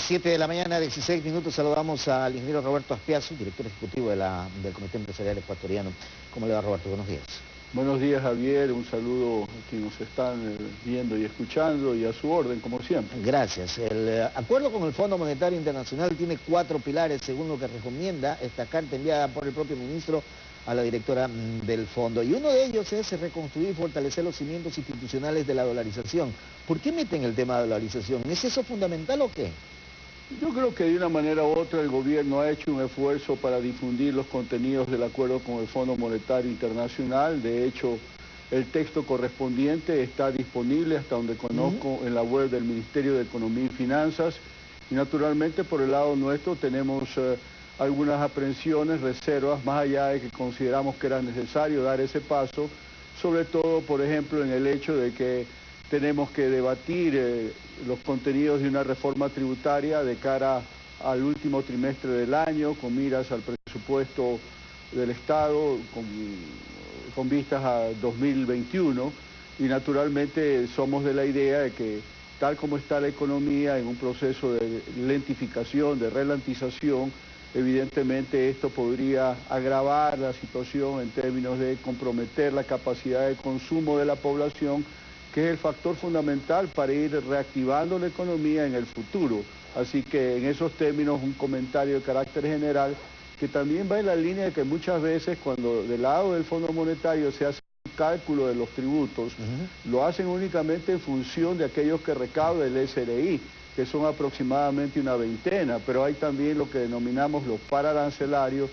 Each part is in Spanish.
7 de la mañana, 16 minutos, saludamos al ingeniero Roberto Aspiazu, director ejecutivo del Comité Empresarial Ecuatoriano. ¿Cómo le va, Roberto? Buenos días. Buenos días, Javier. Un saludo a quienes nos están viendo y escuchando y a su orden, como siempre. Gracias. El acuerdo con el Fondo Monetario Internacional tiene 4 pilares, según lo que recomienda esta carta enviada por el propio ministro a la directora del fondo. Y uno de ellos es reconstruir y fortalecer los cimientos institucionales de la dolarización. ¿Por qué meten el tema de dolarización? ¿Es eso fundamental o qué? Yo creo que de una manera u otra el gobierno ha hecho un esfuerzo para difundir los contenidos del acuerdo con el Fondo Monetario Internacional. De hecho, el texto correspondiente está disponible, hasta donde conozco, en la web del Ministerio de Economía y Finanzas. Y naturalmente por el lado nuestro tenemos algunas aprensiones, reservas, más allá de que consideramos que era necesario dar ese paso, sobre todo, por ejemplo, en el hecho de que tenemos que debatir los contenidos de una reforma tributaria de cara al último trimestre del año, con miras al presupuesto del Estado, con vistas a 2021, y naturalmente somos de la idea de que tal como está la economía en un proceso de lentificación, de ralentización, evidentemente esto podría agravar la situación en términos de comprometer la capacidad de consumo de la población, que es el factor fundamental para ir reactivando la economía en el futuro. Así que en esos términos un comentario de carácter general que también va en la línea de que muchas veces cuando del lado del Fondo Monetario se hace un cálculo de los tributos, lo hacen únicamente en función de aquellos que recauda el SRI, que son aproximadamente una veintena, pero hay también lo que denominamos los pararancelarios,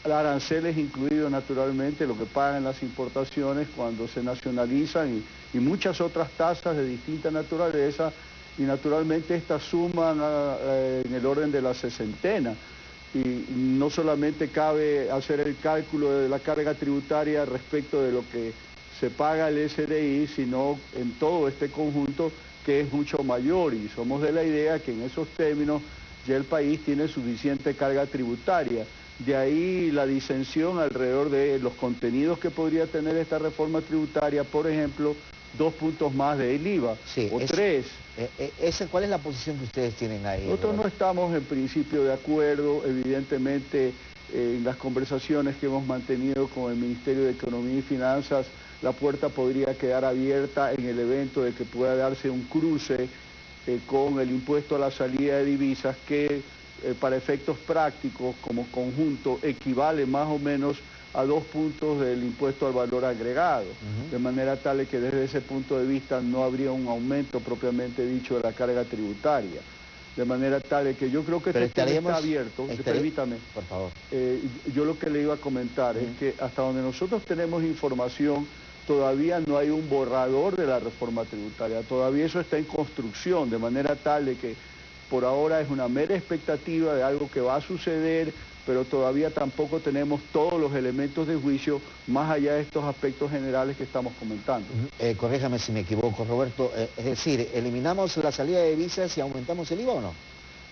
aranceles incluidos naturalmente, lo que pagan las importaciones cuando se nacionalizan y muchas otras tasas de distinta naturaleza, y naturalmente estas suman en el orden de la sesentena. Y no solamente cabe hacer el cálculo de la carga tributaria respecto de lo que se paga el SRI, sino en todo este conjunto que es mucho mayor, y somos de la idea que en esos términos ya el país tiene suficiente carga tributaria. De ahí la disensión alrededor de los contenidos que podría tener esta reforma tributaria, por ejemplo, 2 puntos más del IVA, sí, o 3. ¿Cuál es la posición que ustedes tienen ahí? Nosotros no estamos en principio de acuerdo, evidentemente en las conversaciones que hemos mantenido con el Ministerio de Economía y Finanzas, la puerta podría quedar abierta en el evento de que pueda darse un cruce con el impuesto a la salida de divisas que para efectos prácticos como conjunto equivale más o menos a 2 puntos del impuesto al valor agregado, de manera tal que desde ese punto de vista no habría un aumento propiamente dicho de la carga tributaria. De manera tal que yo creo que este tema está abierto. Permítame, por favor. Yo lo que le iba a comentar es que hasta donde nosotros tenemos información, todavía no hay un borrador de la reforma tributaria, todavía eso está en construcción, de manera tal de que por ahora es una mera expectativa de algo que va a suceder, pero todavía tampoco tenemos todos los elementos de juicio más allá de estos aspectos generales que estamos comentando. Corréjame si me equivoco, Roberto, es decir, ¿eliminamos la salida de divisas y aumentamos el IVA o no?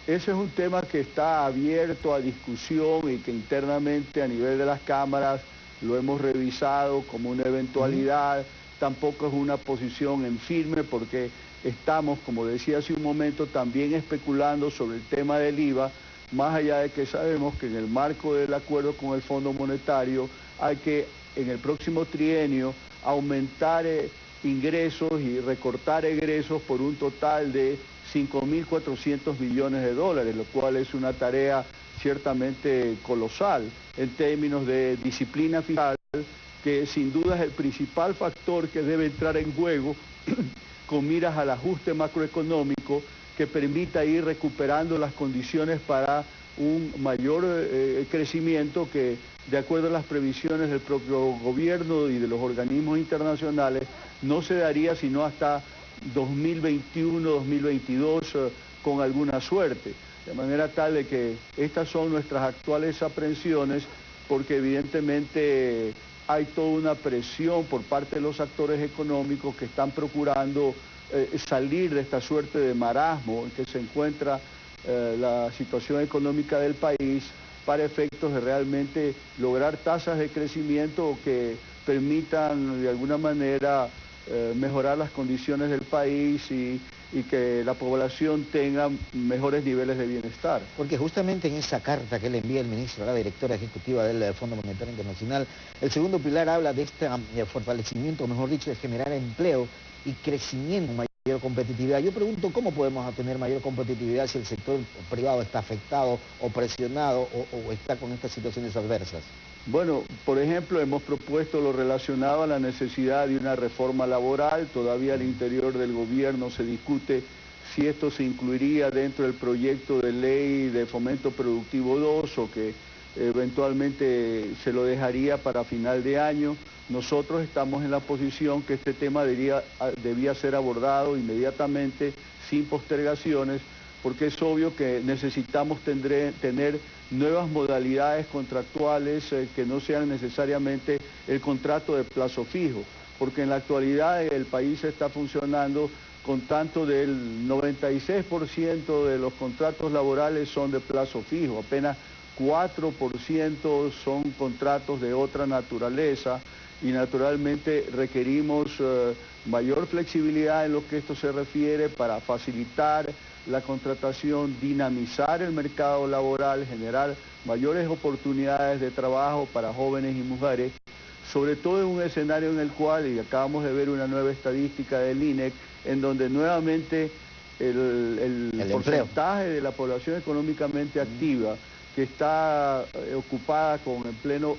Ese es un tema que está abierto a discusión y que internamente a nivel de las cámaras lo hemos revisado como una eventualidad. Tampoco es una posición en firme porque estamos, como decía hace un momento, también especulando sobre el tema del IVA, más allá de que sabemos que en el marco del acuerdo con el Fondo Monetario hay que en el próximo trienio aumentar ingresos y recortar egresos por un total de 5.400 millones de dólares, lo cual es una tarea ciertamente colosal en términos de disciplina fiscal, que sin duda es el principal factor que debe entrar en juego con miras al ajuste macroeconómico que permita ir recuperando las condiciones para un mayor crecimiento que, de acuerdo a las previsiones del propio gobierno y de los organismos internacionales, no se daría sino hasta 2021, 2022, con alguna suerte. De manera tal de que estas son nuestras actuales aprensiones, porque evidentemente hay toda una presión por parte de los actores económicos que están procurando salir de esta suerte de marasmo en que se encuentra la situación económica del país, para efectos de realmente lograr tasas de crecimiento que permitan de alguna manera mejorar las condiciones del país y y que la población tenga mejores niveles de bienestar. Porque justamente en esa carta que le envía el ministro a la directora ejecutiva del Fondo Monetario Internacional, el segundo pilar habla de este fortalecimiento, mejor dicho, de generar empleo y crecimiento, mayor competitividad. Yo pregunto, ¿cómo podemos obtener mayor competitividad si el sector privado está afectado o presionado o está con estas situaciones adversas? Bueno, por ejemplo, hemos propuesto lo relacionado a la necesidad de una reforma laboral. Todavía al interior del gobierno se discute si esto se incluiría dentro del proyecto de ley de fomento productivo 2 o que eventualmente se lo dejaría para final de año. Nosotros estamos en la posición que este tema debía ser abordado inmediatamente, sin postergaciones, porque es obvio que necesitamos tener nuevas modalidades contractuales que no sean necesariamente el contrato de plazo fijo, porque en la actualidad el país está funcionando con tanto del 96% de los contratos laborales son de plazo fijo, apenas 4% son contratos de otra naturaleza y naturalmente requerimos mayor flexibilidad en lo que esto se refiere para facilitar la contratación, dinamizar el mercado laboral, generar mayores oportunidades de trabajo para jóvenes y mujeres, sobre todo en un escenario en el cual, y acabamos de ver una nueva estadística del INEC, en donde nuevamente el porcentaje de la población económicamente activa que está ocupada con pleno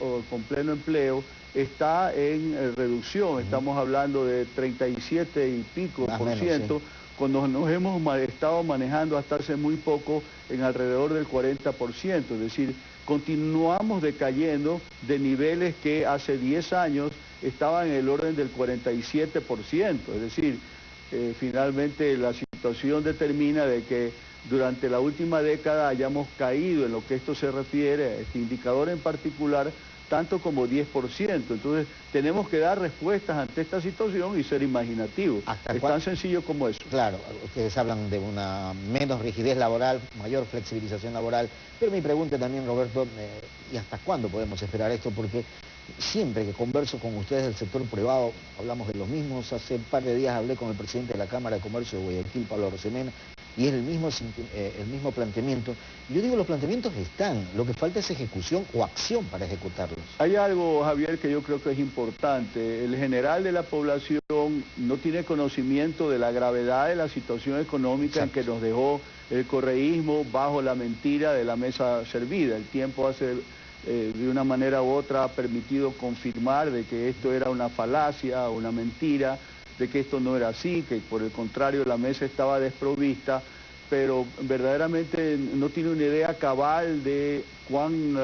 empleo está en reducción. Estamos hablando de 37 y pico por ciento, sí, cuando nos hemos estado manejando hasta hace muy poco en alrededor del 40%, es decir, continuamos decayendo de niveles que hace 10 años estaban en el orden del 47%, es decir, finalmente la situación determina de que durante la última década hayamos caído en lo que esto se refiere, a este indicador en particular, tanto como 10%. Entonces, tenemos que dar respuestas ante esta situación y ser imaginativos. Es tan sencillo como eso. Claro, ustedes hablan de una menos rigidez laboral, mayor flexibilización laboral, pero mi pregunta también, Roberto, ¿y hasta cuándo podemos esperar esto? Porque siempre que converso con ustedes del sector privado, hablamos de los mismos. Hace un par de días hablé con el presidente de la Cámara de Comercio de Guayaquil, Pablo Rosemena, y es el mismo planteamiento. Yo digo, los planteamientos están, lo que falta es ejecución o acción para ejecutarlos. Hay algo, Javier, que yo creo que es importante. El general de la población no tiene conocimiento de la gravedad de la situación económica. Exacto. En que nos dejó el correísmo bajo la mentira de la mesa servida. El tiempo de una manera u otra ha permitido confirmar de que esto era una falacia, una mentira, de que esto no era así, que por el contrario la mesa estaba desprovista, pero verdaderamente no tiene una idea cabal de cuán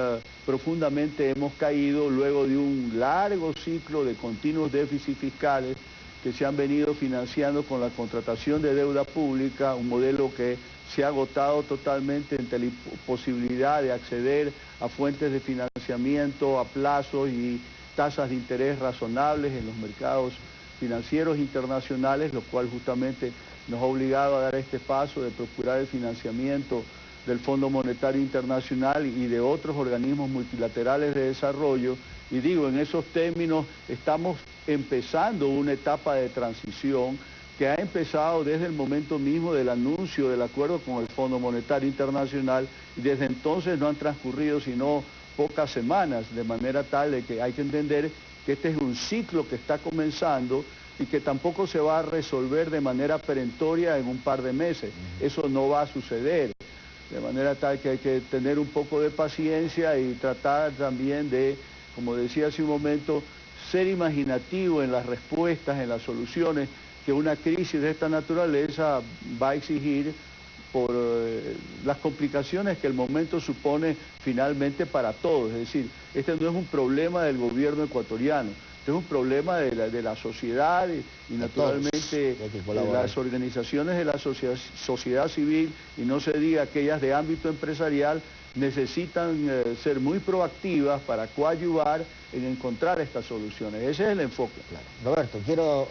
profundamente hemos caído luego de un largo ciclo de continuos déficits fiscales que se han venido financiando con la contratación de deuda pública, un modelo que se ha agotado totalmente ante la imposibilidad de acceder a fuentes de financiamiento a plazos y tasas de interés razonables en los mercados financieros internacionales, lo cual justamente nos ha obligado a dar este paso de procurar el financiamiento del Fondo Monetario Internacional y de otros organismos multilaterales de desarrollo. Y digo, en esos términos estamos empezando una etapa de transición que ha empezado desde el momento mismo del anuncio del acuerdo con el Fondo Monetario Internacional, y desde entonces no han transcurrido sino pocas semanas, de manera tal de que hay que entender que este es un ciclo que está comenzando y que tampoco se va a resolver de manera perentoria en un par de meses. Eso no va a suceder. De manera tal que hay que tener un poco de paciencia y tratar también de, como decía hace un momento, ser imaginativo en las respuestas, en las soluciones que una crisis de esta naturaleza va a exigir por las complicaciones que el momento supone finalmente para todos. Es decir, este no es un problema del gobierno ecuatoriano, este es un problema de la sociedad y naturalmente de las organizaciones de la sociedad civil, y no se diga aquellas de ámbito empresarial, necesitan ser muy proactivas para coadyuvar en encontrar estas soluciones. Ese es el enfoque. Claro. Roberto, quiero...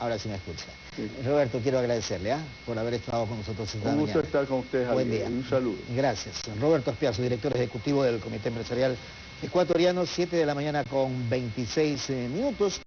Ahora sí me escucha. Sí. Roberto, quiero agradecerle por haber estado con nosotros esta mañana. Un gusto estar con usted, Javier. Buen día. Un saludo. Gracias. Roberto Espiazu, director ejecutivo del Comité Empresarial Ecuatoriano, 7 de la mañana con 26 minutos.